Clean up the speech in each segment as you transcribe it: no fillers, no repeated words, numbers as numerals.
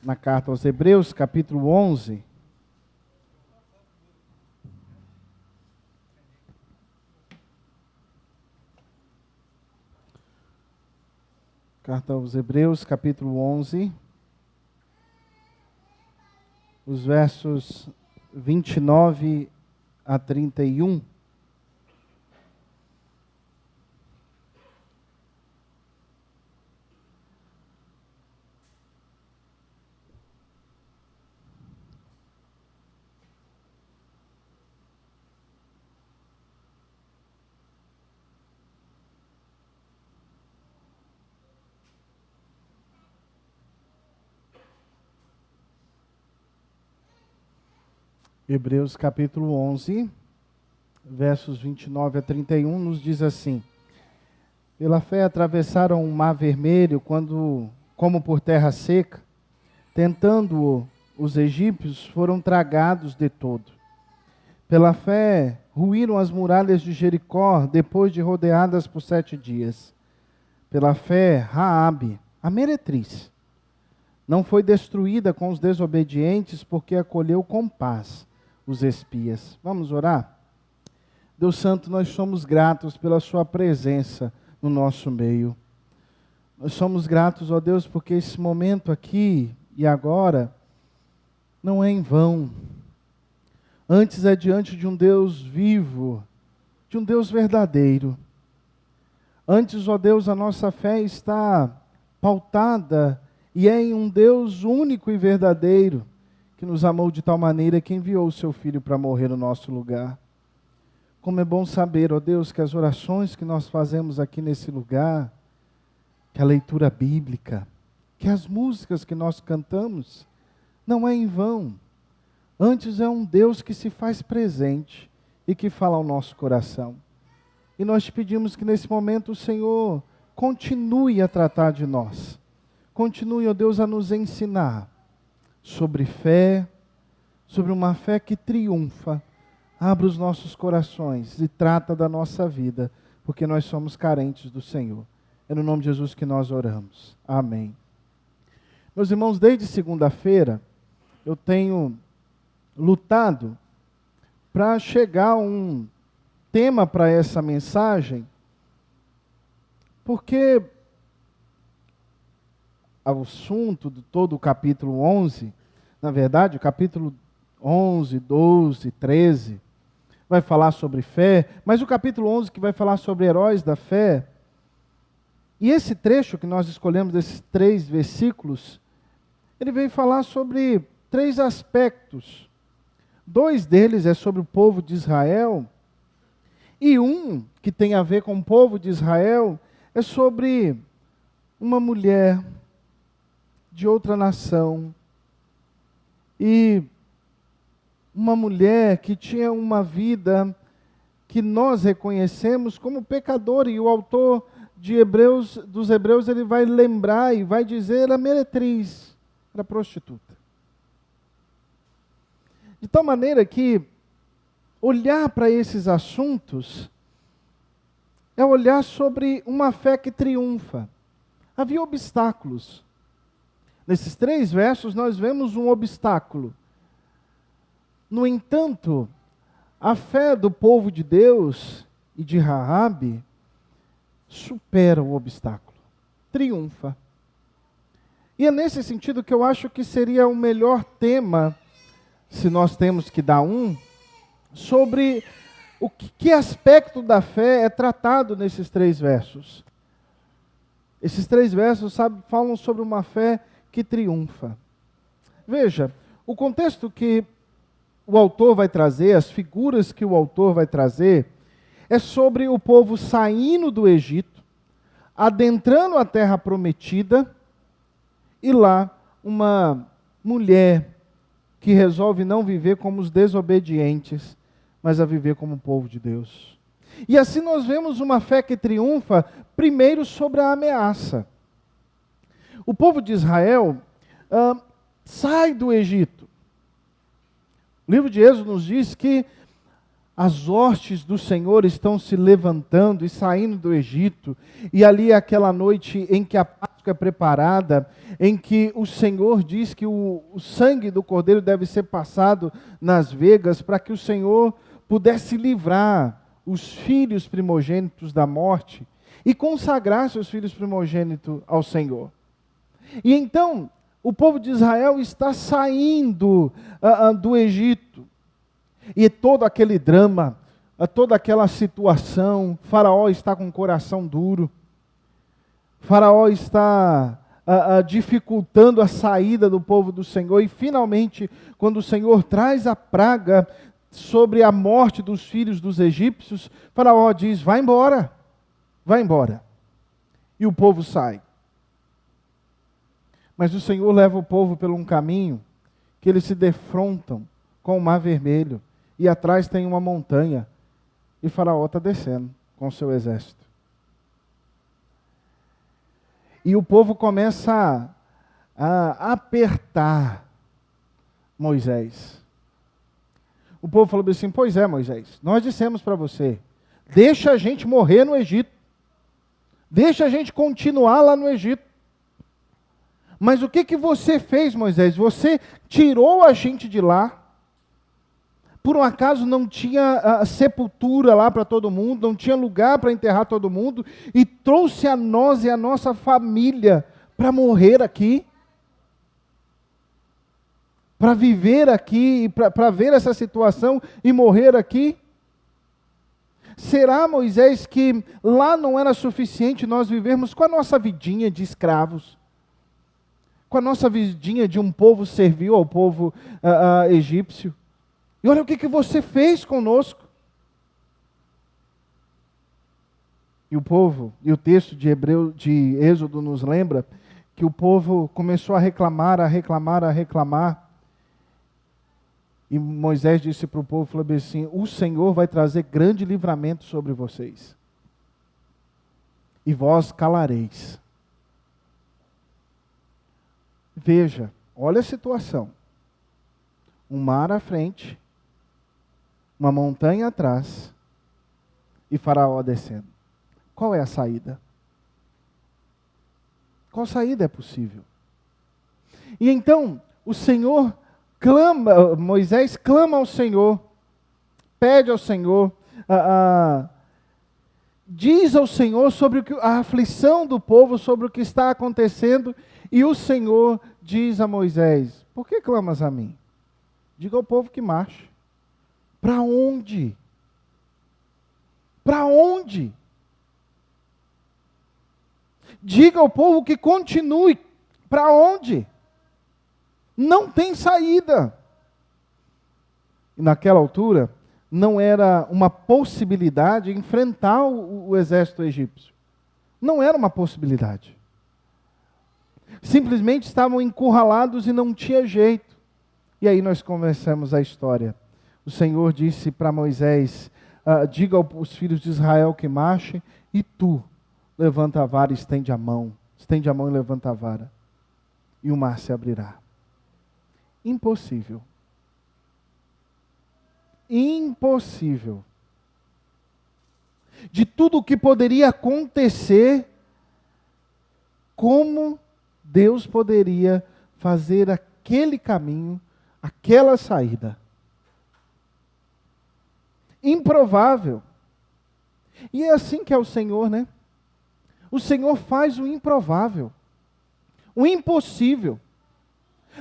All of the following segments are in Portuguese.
Na carta aos Hebreus, capítulo 11. Carta aos Hebreus, capítulo 11. Os versos 29 a 31. Hebreus capítulo 11, versos 29 a 31, nos diz assim: Pela fé atravessaram o mar vermelho, como por terra seca, tentando-o, os egípcios foram tragados de todo. Pela fé ruíram as muralhas de Jericó, depois de rodeadas por 7 dias. Pela fé, Raabe, a meretriz, não foi destruída com os desobedientes, porque acolheu com paz os espias. Vamos orar? Deus Santo, nós somos gratos pela sua presença no nosso meio. Nós somos gratos, ó Deus, porque esse momento aqui e agora não é em vão. Antes é diante de um Deus vivo, de um Deus verdadeiro. Antes, ó Deus, a nossa fé está pautada e é em um Deus único e verdadeiro, que nos amou de tal maneira que enviou o seu Filho para morrer no nosso lugar. Como é bom saber, ó Deus, que as orações que nós fazemos aqui nesse lugar, que a leitura bíblica, que as músicas que nós cantamos, não é em vão. Antes é um Deus que se faz presente e que fala ao nosso coração. E nós te pedimos que nesse momento o Senhor continue a tratar de nós. Continue, ó Deus, a nos ensinar sobre fé, sobre uma fé que triunfa. Abra os nossos corações e trata da nossa vida, porque nós somos carentes do Senhor. É no nome de Jesus que nós oramos. Amém. Meus irmãos, desde segunda-feira, eu tenho lutado para chegar a um tema para essa mensagem, porque o assunto de todo o capítulo 11, na verdade, o capítulo 11, 12, 13, vai falar sobre fé, mas o capítulo 11 que vai falar sobre heróis da fé, e esse trecho que nós escolhemos, desses 3 versículos, ele vem falar sobre 3 aspectos. 2 deles é sobre o povo de Israel, e um que tem a ver com o povo de Israel é sobre uma mulher de outra nação, e uma mulher que tinha uma vida que nós reconhecemos como pecadora, e o autor dos Hebreus, ele vai lembrar e vai dizer a meretriz, era prostituta. De tal maneira que olhar para esses assuntos é olhar sobre uma fé que triunfa. Havia obstáculos. Nesses 3 versos nós vemos um obstáculo. No entanto, a fé do povo de Deus e de Raabe supera o obstáculo, triunfa. E é nesse sentido que eu acho que seria o melhor tema, se nós temos que dar sobre o que aspecto da fé é tratado nesses 3 versos. Esses 3 versos, falam sobre uma fé que triunfa. Veja, o contexto que o autor vai trazer, as figuras que o autor vai trazer, é sobre o povo saindo do Egito, adentrando a terra prometida, e lá uma mulher que resolve não viver como os desobedientes, mas a viver como o povo de Deus. E assim nós vemos uma fé que triunfa, primeiro sobre a ameaça. O povo de Israel sai do Egito. O livro de Êxodo nos diz que as hostes do Senhor estão se levantando e saindo do Egito, e ali é aquela noite em que a paz é preparada, em que o Senhor diz que o sangue do cordeiro deve ser passado nas vegas para que o Senhor pudesse livrar os filhos primogênitos da morte e consagrar seus filhos primogênitos ao Senhor. E então, o povo de Israel está saindo do Egito, e todo aquele drama, toda aquela situação, Faraó está com o coração duro, Faraó está dificultando a saída do povo do Senhor, e finalmente, quando o Senhor traz a praga sobre a morte dos filhos dos egípcios, Faraó diz: vai embora, vai embora. E o povo sai. Mas o Senhor leva o povo por um caminho que eles se defrontam com o Mar Vermelho, e atrás tem uma montanha, e Faraó está descendo com o seu exército. E o povo começa a apertar Moisés. O povo falou assim: pois é, Moisés, nós dissemos para você, deixa a gente morrer no Egito, deixa a gente continuar lá no Egito. Mas o que você fez, Moisés? Você tirou a gente de lá. Por um acaso não tinha sepultura lá para todo mundo, não tinha lugar para enterrar todo mundo, e trouxe a nós e a nossa família para morrer aqui, para viver aqui, para ver essa situação e morrer aqui? Será, Moisés, que lá não era suficiente nós vivermos com a nossa vidinha de escravos, com a nossa vidinha de um povo servil ao povo egípcio? E olha o que você fez conosco. E o povo, e o texto de Êxodo nos lembra que o povo começou a reclamar, a reclamar, a reclamar. E Moisés disse para o povo, falou assim: o Senhor vai trazer grande livramento sobre vocês, e vós calareis. Veja, olha a situação. Um mar à frente, uma montanha atrás, e Faraó descendo. Qual é a saída? Qual saída é possível? E então, o Senhor clama, Moisés clama ao Senhor, pede ao Senhor, diz ao Senhor sobre a aflição do povo, sobre o que está acontecendo, e o Senhor diz a Moisés: por que clamas a mim? Diga ao povo que marche. Para onde? Para onde? Diga ao povo que continue. Para onde? Não tem saída. E naquela altura, não era uma possibilidade enfrentar o exército egípcio. Não era uma possibilidade. Simplesmente estavam encurralados e não tinha jeito. E aí nós começamos a história. O Senhor disse para Moisés: diga aos filhos de Israel que marchem, e tu levanta a vara e estende a mão e levanta a vara, e o mar se abrirá. Impossível. Impossível. De tudo o que poderia acontecer, como Deus poderia fazer aquele caminho, aquela saída? Improvável. E é assim que é o Senhor, né? O Senhor faz o improvável, o impossível.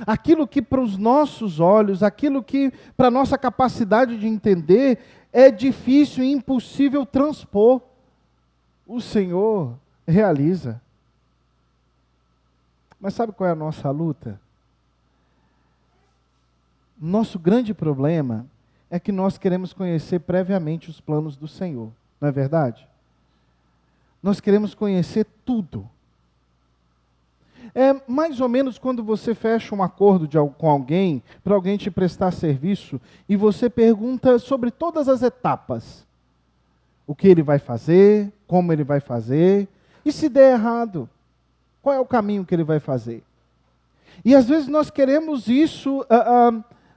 Aquilo que para os nossos olhos, aquilo que para a nossa capacidade de entender é difícil e impossível transpor, o Senhor realiza. Mas sabe qual é a nossa luta? Nosso grande problema é que nós queremos conhecer previamente os planos do Senhor, não é verdade? Nós queremos conhecer tudo. É mais ou menos quando você fecha um acordo com alguém, para alguém te prestar serviço, e você pergunta sobre todas as etapas. O que ele vai fazer, como ele vai fazer, e se der errado, qual é o caminho que ele vai fazer? E às vezes nós queremos isso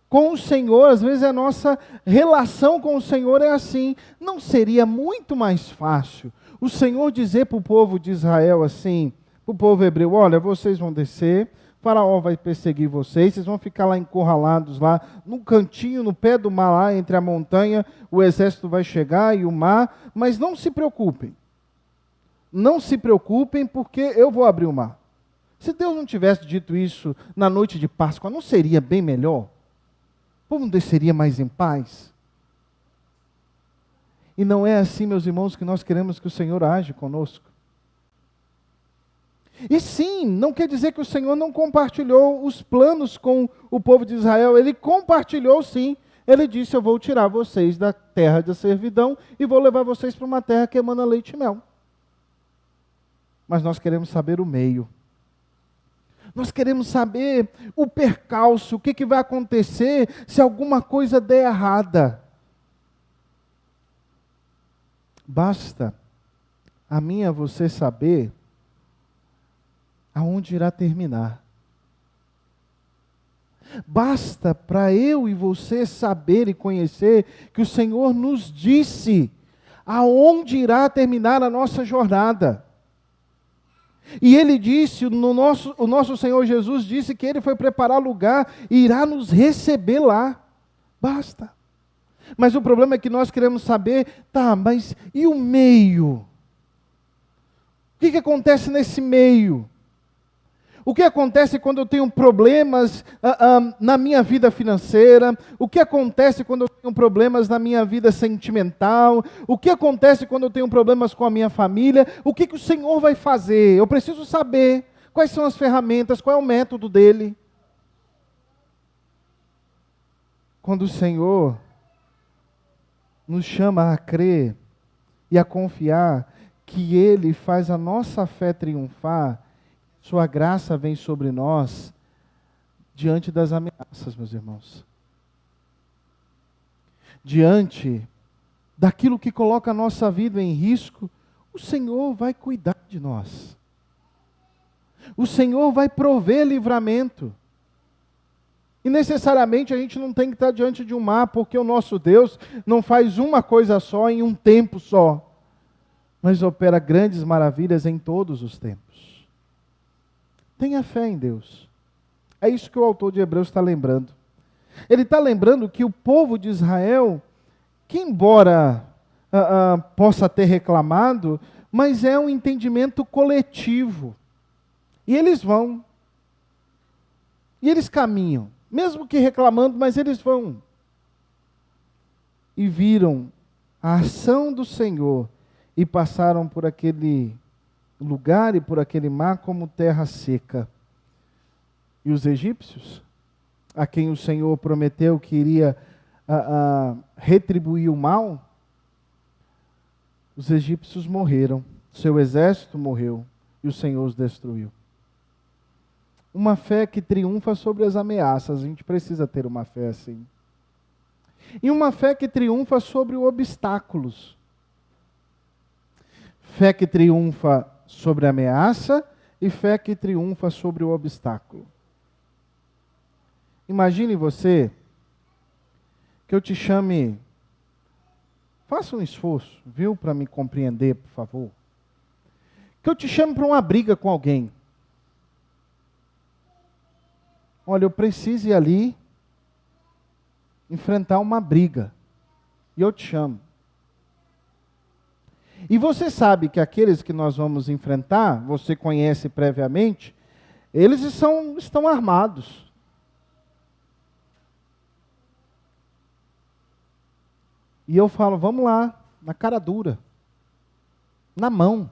com o Senhor, às vezes a nossa relação com o Senhor é assim. Não seria muito mais fácil o Senhor dizer para o povo de Israel assim: para o povo hebreu: olha, vocês vão descer, Faraó vai perseguir vocês, vocês vão ficar lá encurralados, lá no cantinho, no pé do mar, lá entre a montanha, o exército vai chegar e o mar, mas não se preocupem. Não se preocupem, porque eu vou abrir o mar. Se Deus não tivesse dito isso na noite de Páscoa, não seria bem melhor? O povo não desceria mais em paz? E não é assim, meus irmãos, que nós queremos que o Senhor age conosco. E sim, não quer dizer que o Senhor não compartilhou os planos com o povo de Israel. Ele compartilhou sim. Ele disse: eu vou tirar vocês da terra da servidão e vou levar vocês para uma terra que emana leite e mel. Mas nós queremos saber o meio. Nós queremos saber o percalço, o que vai acontecer se alguma coisa der errada. Basta a mim e a você saber aonde irá terminar. Basta para eu e você saber e conhecer que o Senhor nos disse aonde irá terminar a nossa jornada. E Ele disse, o nosso Senhor Jesus disse que Ele foi preparar lugar e irá nos receber lá. Basta. Mas o problema é que nós queremos saber, mas e o meio? O que acontece nesse meio? O que acontece quando eu tenho problemas na minha vida financeira? O que acontece quando eu tenho problemas na minha vida sentimental? O que acontece quando eu tenho problemas com a minha família? O que o Senhor vai fazer? Eu preciso saber quais são as ferramentas, qual é o método dele. Quando o Senhor nos chama a crer e a confiar que Ele faz a nossa fé triunfar, Sua graça vem sobre nós diante das ameaças, meus irmãos. Diante daquilo que coloca a nossa vida em risco, o Senhor vai cuidar de nós. O Senhor vai prover livramento. E necessariamente a gente não tem que estar diante de um mar, porque o nosso Deus não faz uma coisa só em um tempo só, mas opera grandes maravilhas em todos os tempos. Tenha fé em Deus. É isso que o autor de Hebreus está lembrando. Ele está lembrando que o povo de Israel, que embora possa ter reclamado, mas é um entendimento coletivo. E eles vão. E eles caminham. Mesmo que reclamando, mas eles vão. E viram a ação do Senhor e passaram por aquele lugar e por aquele mar como terra seca. E os egípcios, a quem o Senhor prometeu que iria retribuir o mal, os egípcios morreram, seu exército morreu e o Senhor os destruiu. Uma fé que triunfa sobre as ameaças, a gente precisa ter uma fé assim. E uma fé que triunfa sobre os obstáculos. Fé que triunfa sobre a ameaça e fé que triunfa sobre o obstáculo. Imagine você que eu te chame, faça um esforço, viu, para me compreender, por favor. Que eu te chame para uma briga com alguém. Olha, eu preciso ir ali enfrentar uma briga. E eu te chamo. E você sabe que aqueles que nós vamos enfrentar, você conhece previamente, eles estão armados. E eu falo, vamos lá, na cara dura, na mão.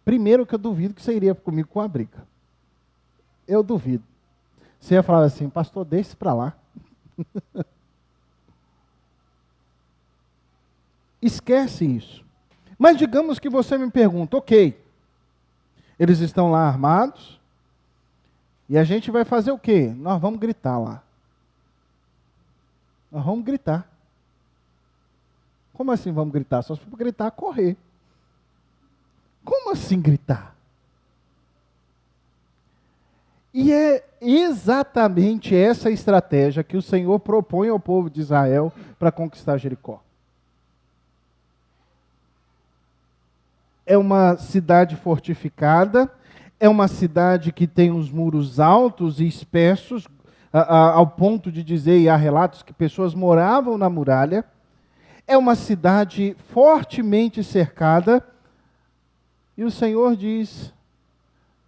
Primeiro que eu duvido que você iria comigo com a briga. Eu duvido. Você ia falar assim, pastor, deixe para lá. Esquece isso. Mas digamos que você me pergunta, ok, eles estão lá armados, e a gente vai fazer o quê? Nós vamos gritar lá. Nós vamos gritar. Como assim vamos gritar? Só se for gritar, correr. Como assim gritar? E é exatamente essa estratégia que o Senhor propõe ao povo de Israel para conquistar Jericó. é uma cidade fortificada, é uma cidade que tem os muros altos e espessos, ao ponto de dizer, e há relatos que pessoas moravam na muralha. É uma cidade fortemente cercada, e o Senhor diz: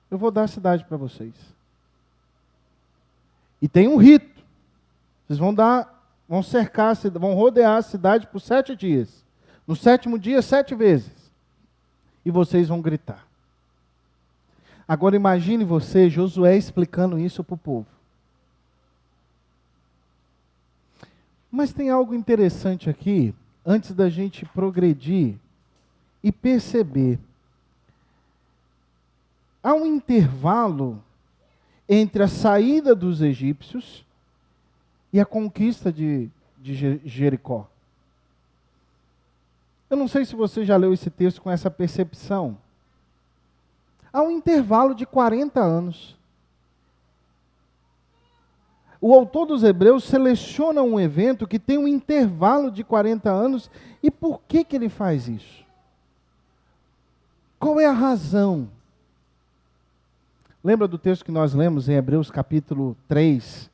eu vou dar a cidade para vocês. E tem um rito. Vocês vão cercar, vão rodear a cidade por 7 dias. No 7º dia, 7 vezes. E vocês vão gritar. Agora imagine você, Josué, explicando isso para o povo. Mas tem algo interessante aqui, antes da gente progredir e perceber. Há um intervalo entre a saída dos egípcios e a conquista de Jericó. Eu não sei se você já leu esse texto com essa percepção. Há um intervalo de 40 anos. O autor dos Hebreus seleciona um evento que tem um intervalo de 40 anos. E por que ele faz isso? Qual é a razão? Lembra do texto que nós lemos em Hebreus capítulo 3?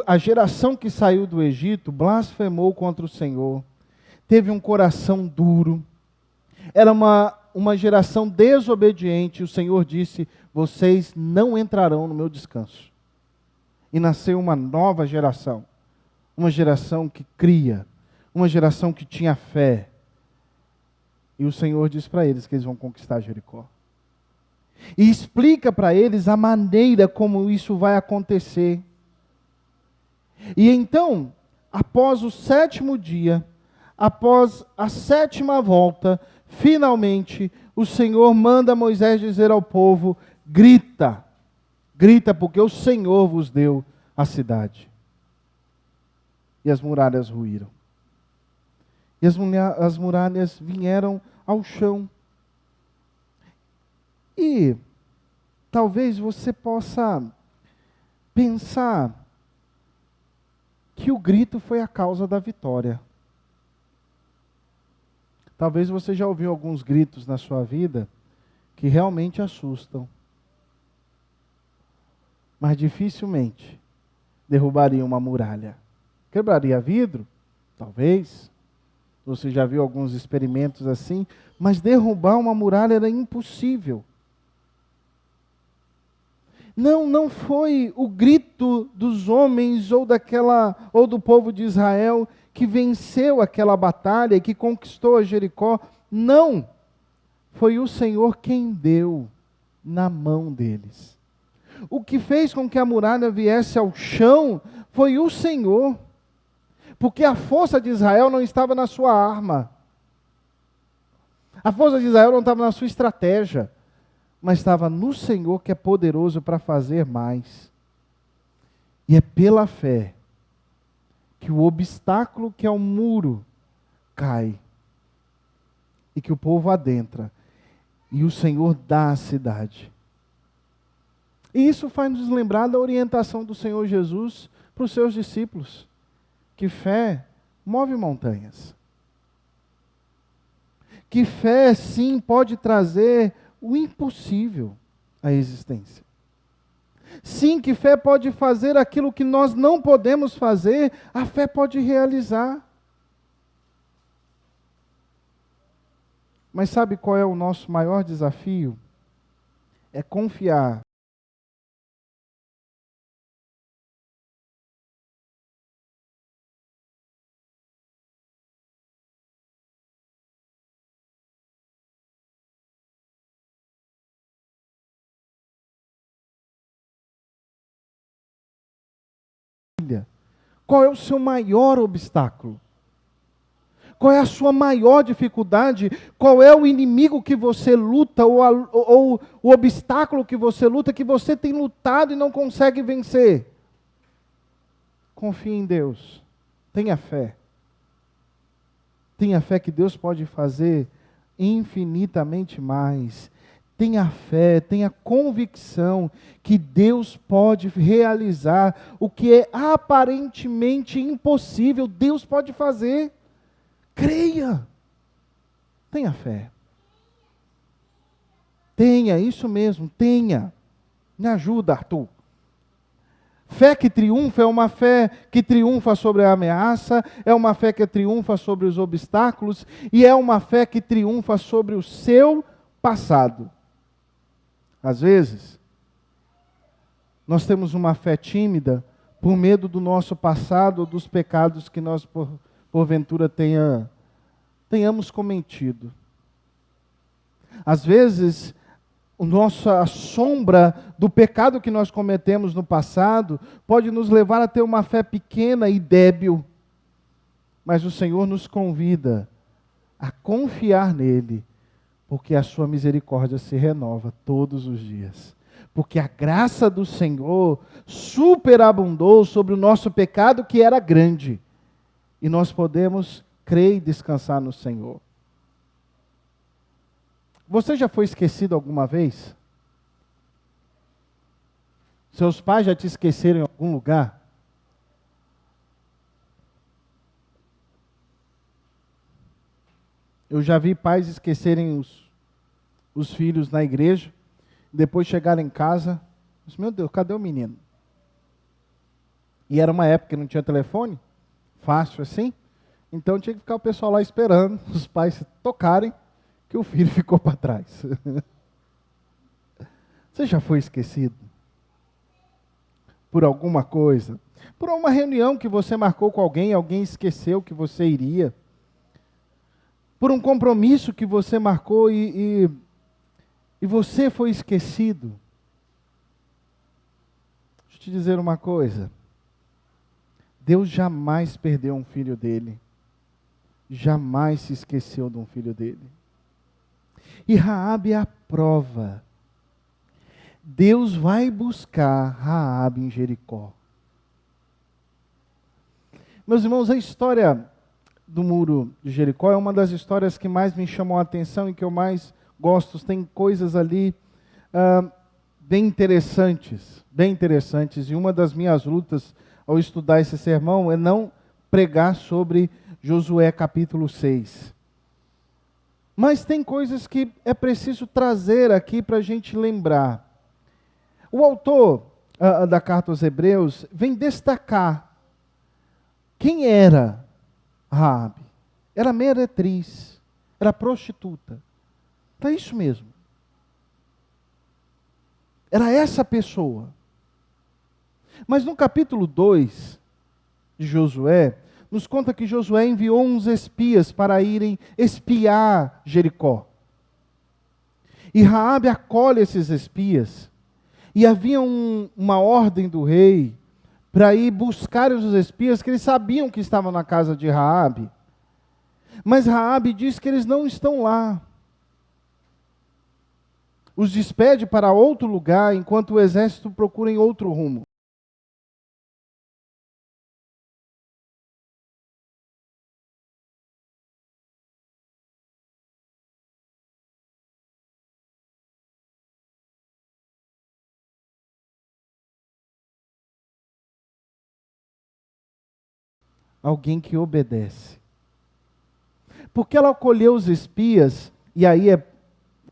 A geração que saiu do Egito blasfemou contra o Senhor, teve um coração duro, era uma geração desobediente. O Senhor disse: vocês não entrarão no meu descanso. E nasceu uma nova geração, uma geração que cria, uma geração que tinha fé. E o Senhor diz para eles que eles vão conquistar Jericó. E explica para eles a maneira como isso vai acontecer. E então, após o 7º dia, após a 7ª volta, finalmente o Senhor manda Moisés dizer ao povo: grita, grita, porque o Senhor vos deu a cidade. E as muralhas ruíram. E as muralhas vieram ao chão. E talvez você possa pensar que o grito foi a causa da vitória. Talvez você já ouviu alguns gritos na sua vida que realmente assustam. Mas dificilmente derrubaria uma muralha. Quebraria vidro? Talvez. Você já viu alguns experimentos assim, mas derrubar uma muralha era impossível. Não foi o grito dos homens ou do povo de Israel que venceu aquela batalha e que conquistou a Jericó. Não, foi o Senhor quem deu na mão deles. O que fez com que a muralha viesse ao chão foi o Senhor, porque a força de Israel não estava na sua arma, a força de Israel não estava na sua estratégia, mas estava no Senhor, que é poderoso para fazer mais. E é pela fé que o obstáculo, que é o muro, cai. E que o povo adentra. E o Senhor dá a cidade. E isso faz nos lembrar da orientação do Senhor Jesus para os seus discípulos. Que fé move montanhas. Que fé, sim, pode trazer o impossível à existência. Sim, que fé pode fazer aquilo que nós não podemos fazer, a fé pode realizar. Mas sabe qual é o nosso maior desafio? É confiar. Qual é o seu maior obstáculo? Qual é a sua maior dificuldade? Qual é o inimigo que você luta, ou o obstáculo que você luta, que você tem lutado e não consegue vencer? Confie em Deus. Tenha fé. Tenha fé que Deus pode fazer infinitamente mais. Tenha fé, tenha convicção que Deus pode realizar o que é aparentemente impossível. Deus pode fazer. Creia. Tenha fé. Tenha, isso mesmo, tenha. Me ajuda, Arthur. Fé que triunfa é uma fé que triunfa sobre a ameaça, é uma fé que triunfa sobre os obstáculos e é uma fé que triunfa sobre o seu passado. Às vezes, nós temos uma fé tímida por medo do nosso passado ou dos pecados que nós, porventura, tenhamos cometido. Às vezes, a sombra do pecado que nós cometemos no passado pode nos levar a ter uma fé pequena e débil. Mas o Senhor nos convida a confiar nele, porque a sua misericórdia se renova todos os dias. Porque a graça do Senhor superabundou sobre o nosso pecado que era grande. E nós podemos crer e descansar no Senhor. Você já foi esquecido alguma vez? Seus pais já te esqueceram em algum lugar? Eu já vi pais esquecerem os filhos na igreja, depois chegarem em casa, meu Deus, cadê o menino? E era uma época que não tinha telefone, fácil assim, então tinha que ficar o pessoal lá esperando, os pais se tocarem, que o filho ficou para trás. Você já foi esquecido? Por alguma coisa? Por uma reunião que você marcou com alguém, alguém esqueceu que você iria? Por um compromisso que você marcou e você foi esquecido? Deixa eu te dizer uma coisa. Deus jamais perdeu um filho dele. Jamais se esqueceu de um filho dele. E Raabe é a prova. Deus vai buscar Raabe em Jericó. Meus irmãos, a história do muro de Jericó é uma das histórias que mais me chamam a atenção e que eu mais gosto. Tem coisas ali bem interessantes. E uma das minhas lutas ao estudar esse sermão é não pregar sobre Josué capítulo 6. Mas tem coisas que é preciso trazer aqui para a gente lembrar. O autor da carta aos Hebreus vem destacar quem era Raabe. Era meretriz, era prostituta. É isso mesmo. Era essa pessoa. Mas no capítulo 2 de Josué, nos conta que Josué enviou uns espias para irem espiar Jericó. E Raabe acolhe esses espias. E havia uma ordem do rei para ir buscar os espias, que eles sabiam que estavam na casa de Raabe. Mas Raabe diz que eles não estão lá. Os despede para outro lugar, enquanto o exército procura em outro rumo. Alguém que obedece. Porque ela acolheu os espias, e aí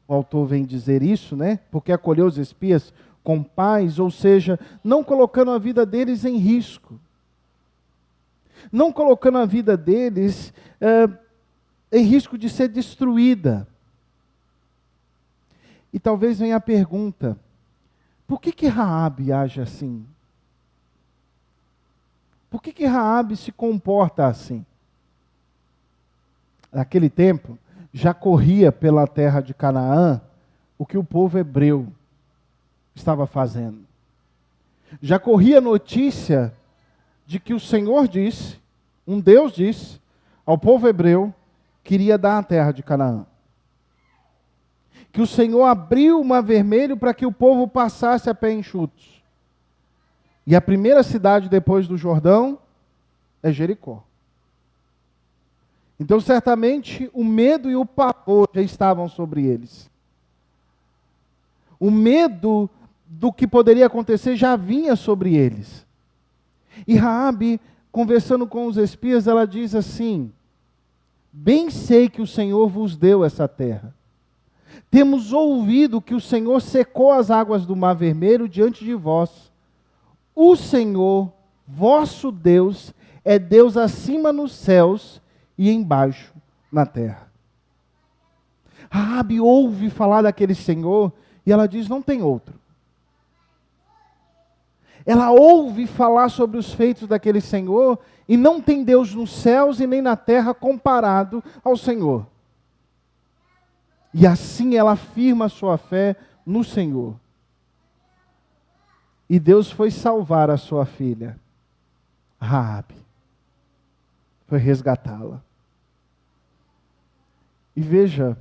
o autor vem dizer isso, né? Porque acolheu os espias com paz, ou seja, não colocando a vida deles em risco. Não colocando a vida deles em risco de ser destruída. E talvez venha a pergunta, por que Raabe age assim? Por que Raabe se comporta assim? Naquele tempo, já corria pela terra de Canaã o que o povo hebreu estava fazendo. Já corria notícia de que o Senhor disse, um Deus disse, ao povo hebreu que iria dar a terra de Canaã. Que o Senhor abriu o mar vermelho para que o povo passasse a pé enxutos. E a primeira cidade depois do Jordão é Jericó. Então, certamente, o medo e o pavor já estavam sobre eles. O medo do que poderia acontecer já vinha sobre eles. E Raabe, conversando com os espias, ela diz assim: bem sei que o Senhor vos deu essa terra, Temos ouvido que o Senhor secou as águas do Mar Vermelho diante de vós. O Senhor, vosso Deus, é Deus acima nos céus e embaixo na terra. Raabe ouve falar daquele Senhor e ela diz: não tem outro. Ela ouve falar sobre os feitos daquele Senhor e não tem Deus nos céus e nem na terra comparado ao Senhor. E assim ela afirma a sua fé no Senhor. E Deus foi salvar a sua filha, Raabe. Foi resgatá-la. E veja,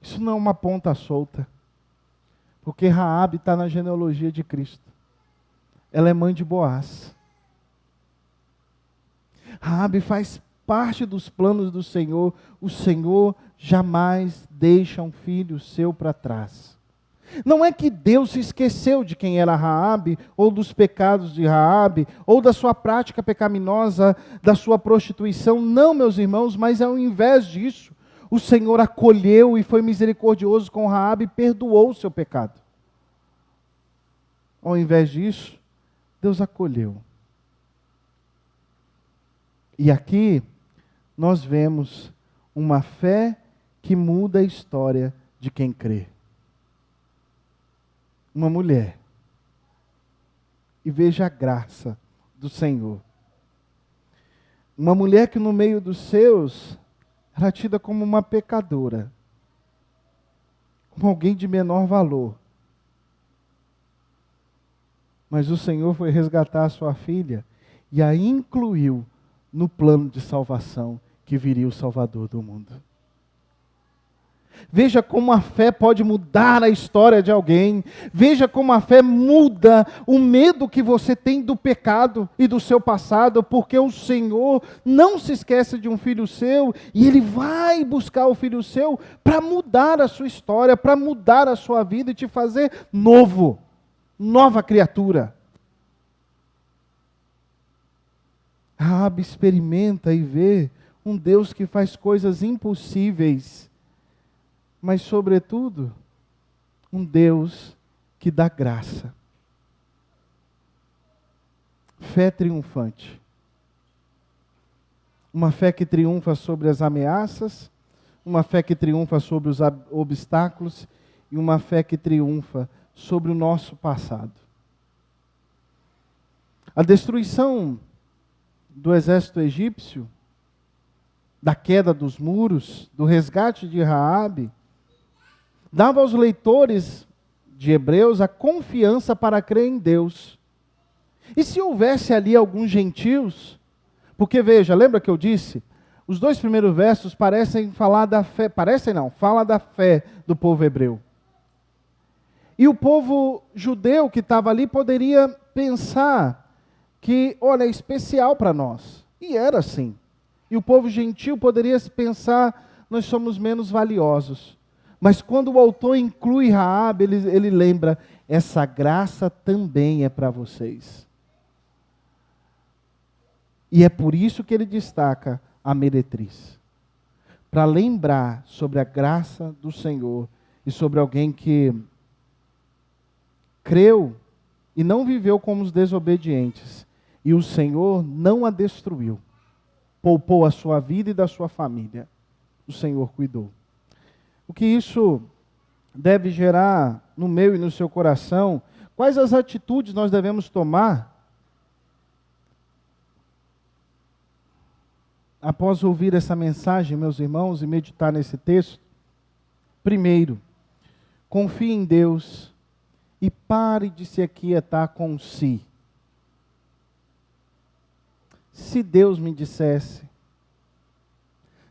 isso não é uma ponta solta. Porque Raabe está na genealogia de Cristo. Ela é mãe de Boaz. Raabe faz parte dos planos do Senhor. O Senhor jamais deixa um filho seu para trás. Não é que Deus se esqueceu de quem era Raabe, ou dos pecados de Raabe, ou da sua prática pecaminosa, da sua prostituição. Não, meus irmãos, mas ao invés disso, o Senhor acolheu e foi misericordioso com Raabe e perdoou o seu pecado. Ao invés disso, Deus acolheu. E aqui nós vemos uma fé que muda a história de quem crê. Uma mulher. E veja a graça do Senhor. Uma mulher que no meio dos seus era tida como uma pecadora, como alguém de menor valor. Mas o Senhor foi resgatar a sua filha e a incluiu no plano de salvação que viria o Salvador do mundo. Veja como a fé pode mudar a história de alguém. Veja como a fé muda o medo que você tem do pecado e do seu passado, porque o Senhor não se esquece de um filho seu e Ele vai buscar o filho seu para mudar a sua história, para mudar a sua vida e te fazer novo. Nova criatura. Raabe experimenta e vê um Deus que faz coisas impossíveis, mas sobretudo, um Deus que dá graça. Fé triunfante. Uma fé que triunfa sobre as ameaças, uma fé que triunfa sobre os obstáculos e uma fé que triunfa sobre o nosso passado. A destruição do exército egípcio, da queda dos muros, do resgate de Raabe, dava aos leitores de Hebreus a confiança para crer em Deus. E se houvesse ali alguns gentios, porque veja, lembra que eu disse? Os 2 primeiros versos parecem falar da fé, fala da fé do povo hebreu. E o povo judeu que estava ali poderia pensar que, olha, é especial para nós. E era assim. E o povo gentil poderia pensar, nós somos menos valiosos. Mas quando o autor inclui Raabe, ele lembra, essa graça também é para vocês. E é por isso que ele destaca a meretriz. Para lembrar sobre a graça do Senhor e sobre alguém que creu e não viveu como os desobedientes. E o Senhor não a destruiu. Poupou a sua vida e da sua família. O Senhor cuidou. O que isso deve gerar no meu e no seu coração? Quais as atitudes nós devemos tomar após ouvir essa mensagem, meus irmãos, e meditar nesse texto? Primeiro, confie em Deus e pare de se aquietar com si. Se Deus me dissesse,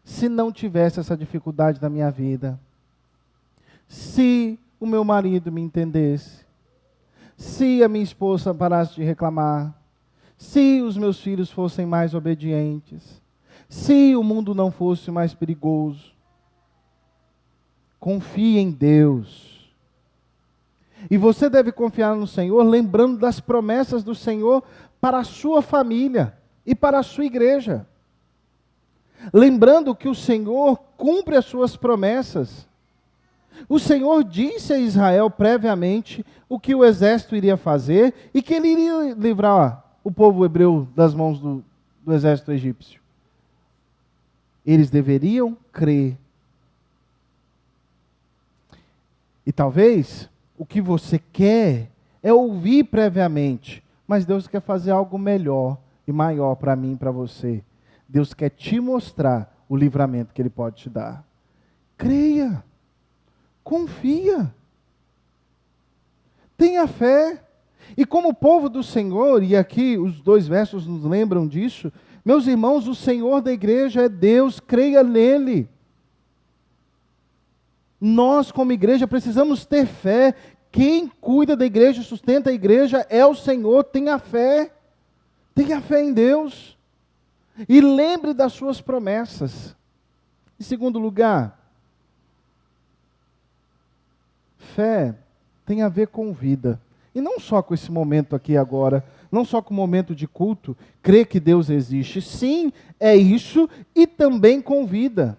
se não tivesse essa dificuldade na minha vida, se o meu marido me entendesse, se a minha esposa parasse de reclamar, se os meus filhos fossem mais obedientes, se o mundo não fosse mais perigoso, confie em Deus. E você deve confiar no Senhor, lembrando das promessas do Senhor para a sua família e para a sua igreja. Lembrando que o Senhor cumpre as suas promessas. O Senhor disse a Israel previamente o que o exército iria fazer e que ele iria livrar o povo hebreu das mãos do exército egípcio. Eles deveriam crer. E talvez o que você quer é ouvir previamente, mas Deus quer fazer algo melhor e maior para mim e para você. Deus quer te mostrar o livramento que Ele pode te dar. Creia, confia, tenha fé. E como povo do Senhor, e aqui os 2 versos nos lembram disso, meus irmãos, o Senhor da igreja é Deus, creia nele. Nós, como igreja, precisamos ter fé. Quem cuida da igreja, sustenta a igreja, é o Senhor. Tenha fé em Deus. E lembre das suas promessas. Em segundo lugar, fé tem a ver com vida. E não só com esse momento aqui agora, não só com o momento de culto, crer que Deus existe. Sim, é isso, e também com vida.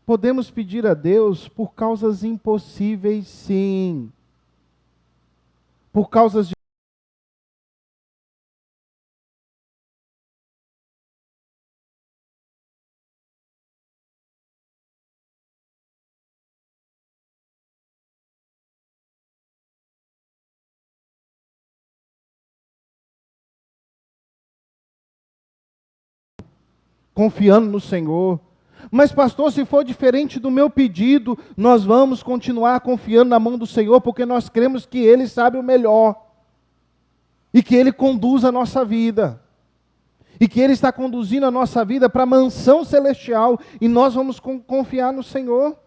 Podemos pedir a Deus por causas impossíveis, sim. Por causas de confiando no Senhor. Mas pastor, se for diferente do meu pedido, nós vamos continuar confiando na mão do Senhor, porque nós cremos que Ele sabe o melhor. E que Ele conduz a nossa vida. E que Ele está conduzindo a nossa vida para a mansão celestial. E nós vamos confiar no Senhor.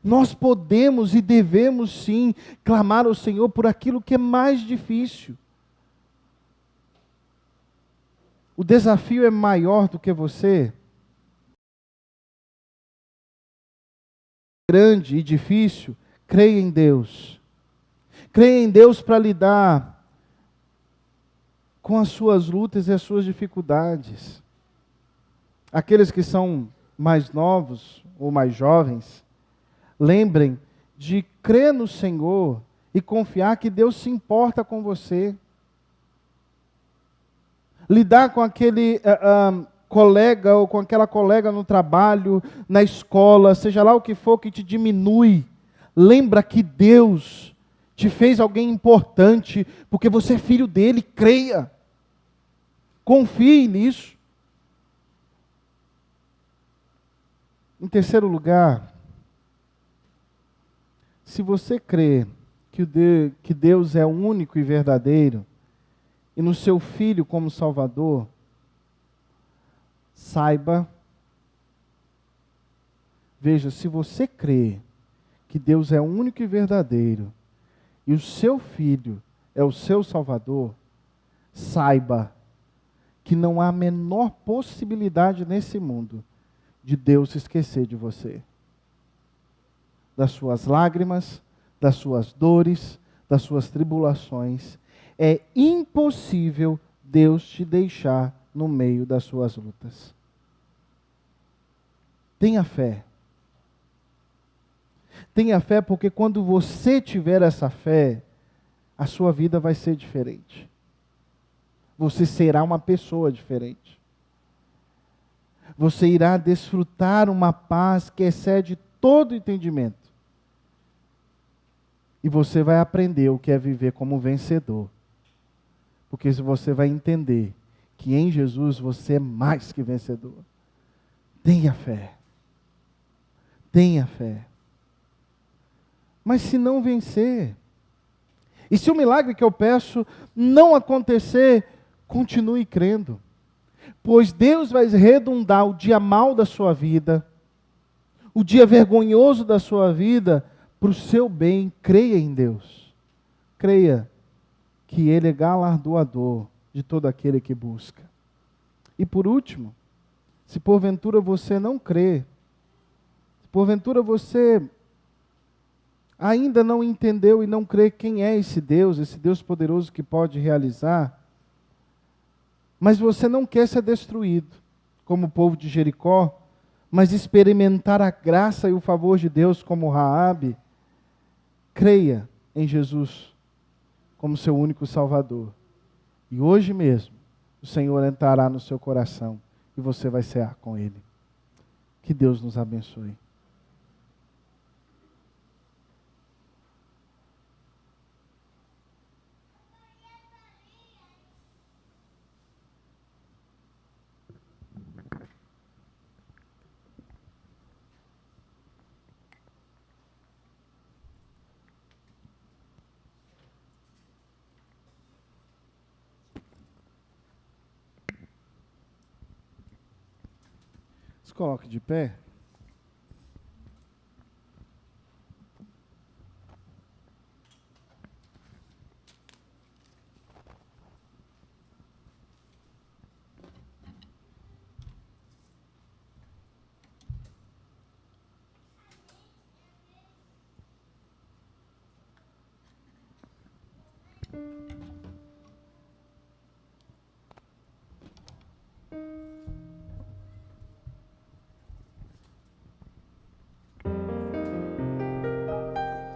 Nós podemos e devemos sim clamar ao Senhor por aquilo que é mais difícil. O desafio é maior do que você? Grande e difícil? Creia em Deus. Creia em Deus para lidar com as suas lutas e as suas dificuldades. Aqueles que são mais novos ou mais jovens, lembrem de crer no Senhor e confiar que Deus se importa com você. Lidar com aquele colega ou com aquela colega no trabalho, na escola, seja lá o que for que te diminui. Lembra que Deus te fez alguém importante, porque você é filho dele, creia. Confie nisso. Em terceiro lugar, se você crê que Deus é único e verdadeiro, e no seu Filho como Salvador, saiba, veja, se você crê que Deus é único e verdadeiro, e o seu Filho é o seu Salvador, saiba que não há a menor possibilidade nesse mundo de Deus se esquecer de você. Das suas lágrimas, das suas dores, das suas tribulações. É impossível Deus te deixar no meio das suas lutas. Tenha fé. Tenha fé, porque quando você tiver essa fé, a sua vida vai ser diferente. Você será uma pessoa diferente. Você irá desfrutar uma paz que excede todo entendimento. E você vai aprender o que é viver como vencedor. Porque você vai entender que em Jesus você é mais que vencedor. Tenha fé. Tenha fé. Mas se não vencer, e se o milagre que eu peço não acontecer, continue crendo. Pois Deus vai redundar o dia mau da sua vida, o dia vergonhoso da sua vida, para o seu bem. Creia em Deus. Creia que Ele é galardoador de todo aquele que busca. E por último, se porventura você não crê, se porventura você ainda não entendeu e não crê quem é esse Deus poderoso que pode realizar, mas você não quer ser destruído, como o povo de Jericó, mas experimentar a graça e o favor de Deus como Raabe, creia em Jesus como seu único Salvador. E hoje mesmo, o Senhor entrará no seu coração e você vai cear com Ele. Que Deus nos abençoe. Se coloque de pé.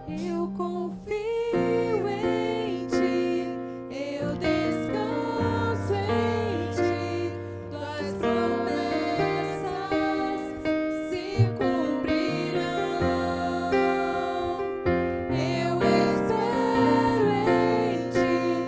Eu confio em Ti, eu descanso em Ti, Tuas promessas se cumprirão. Eu espero em Ti.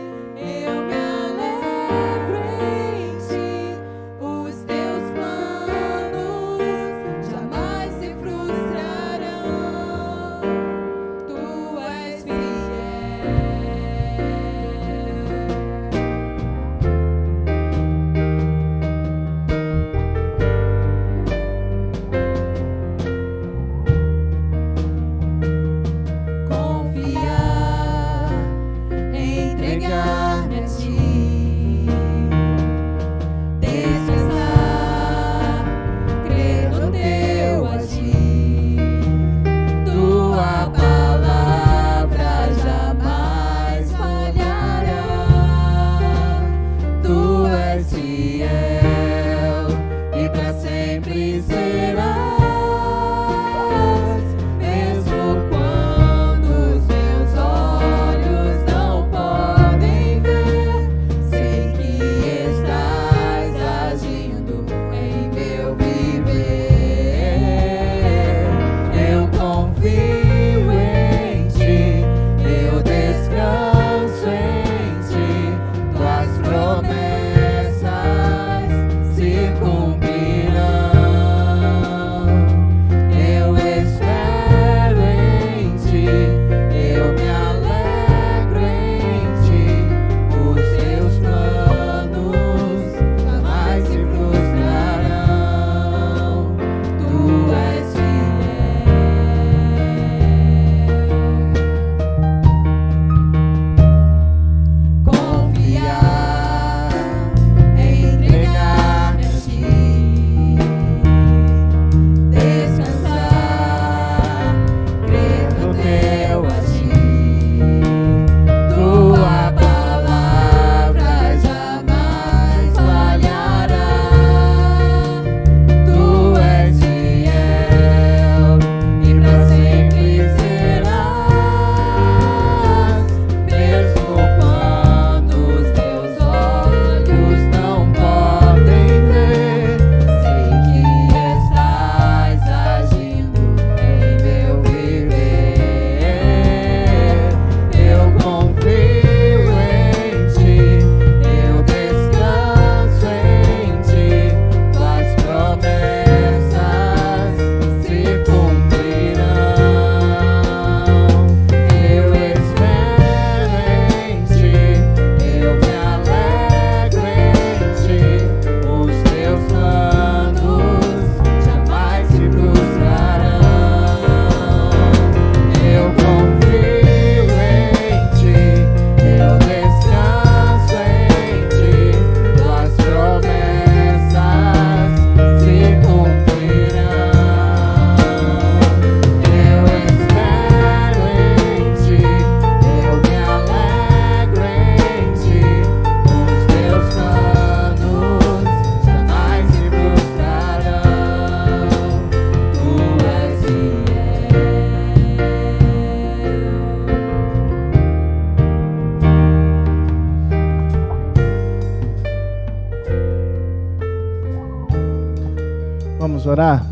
Vamos orar?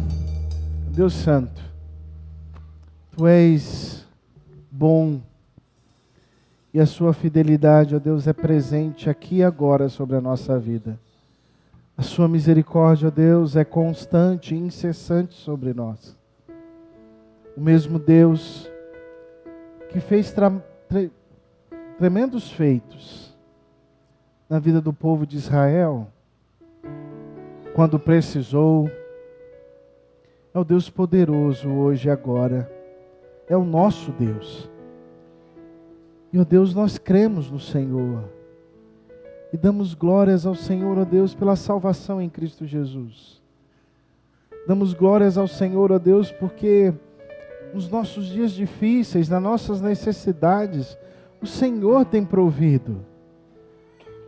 Deus Santo, Tu és bom e a Sua fidelidade, ó Deus, é presente aqui e agora sobre a nossa vida. A Sua misericórdia, ó Deus, é constante e incessante sobre nós. O mesmo Deus que fez tremendos feitos na vida do povo de Israel, quando precisou, é o Deus poderoso hoje e agora, é o nosso Deus. E, ó Deus, nós cremos no Senhor e damos glórias ao Senhor, ó Deus, pela salvação em Cristo Jesus. Damos glórias ao Senhor, ó Deus, porque nos nossos dias difíceis, nas nossas necessidades, o Senhor tem provido.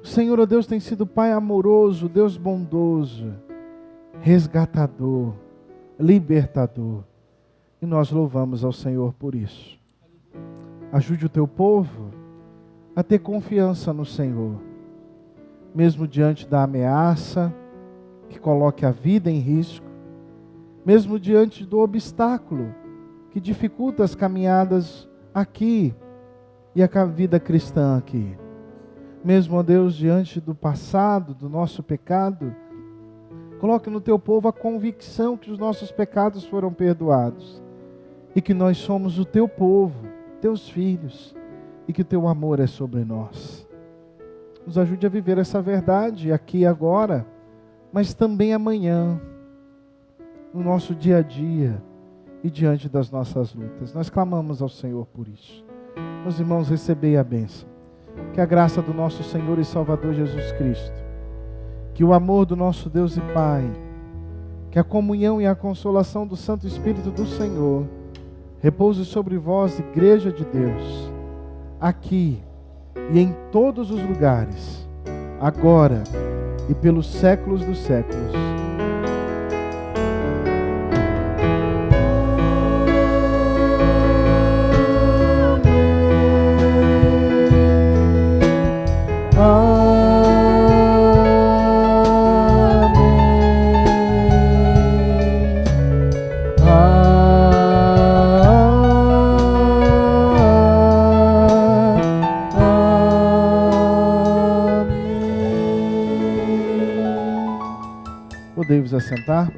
O Senhor, ó Deus, tem sido Pai amoroso, Deus bondoso, resgatador, libertador. E nós louvamos ao Senhor por isso. Ajude o Teu povo a ter confiança no Senhor, mesmo diante da ameaça que coloque a vida em risco, mesmo diante do obstáculo que dificulta as caminhadas aqui e a vida cristã aqui. Mesmo, ó Deus, diante do passado, do nosso pecado, coloque no Teu povo a convicção que os nossos pecados foram perdoados e que nós somos o Teu povo, Teus filhos, e que o Teu amor é sobre nós. Nos ajude a viver essa verdade aqui e agora, mas também amanhã, no nosso dia a dia e diante das nossas lutas. Nós clamamos ao Senhor por isso. Meus irmãos, recebei a bênção. Que a graça do nosso Senhor e Salvador Jesus Cristo, que o amor do nosso Deus e Pai, que a comunhão e a consolação do Santo Espírito do Senhor repouse sobre vós, Igreja de Deus, aqui e em todos os lugares, agora e pelos séculos dos séculos. Podemos assentar?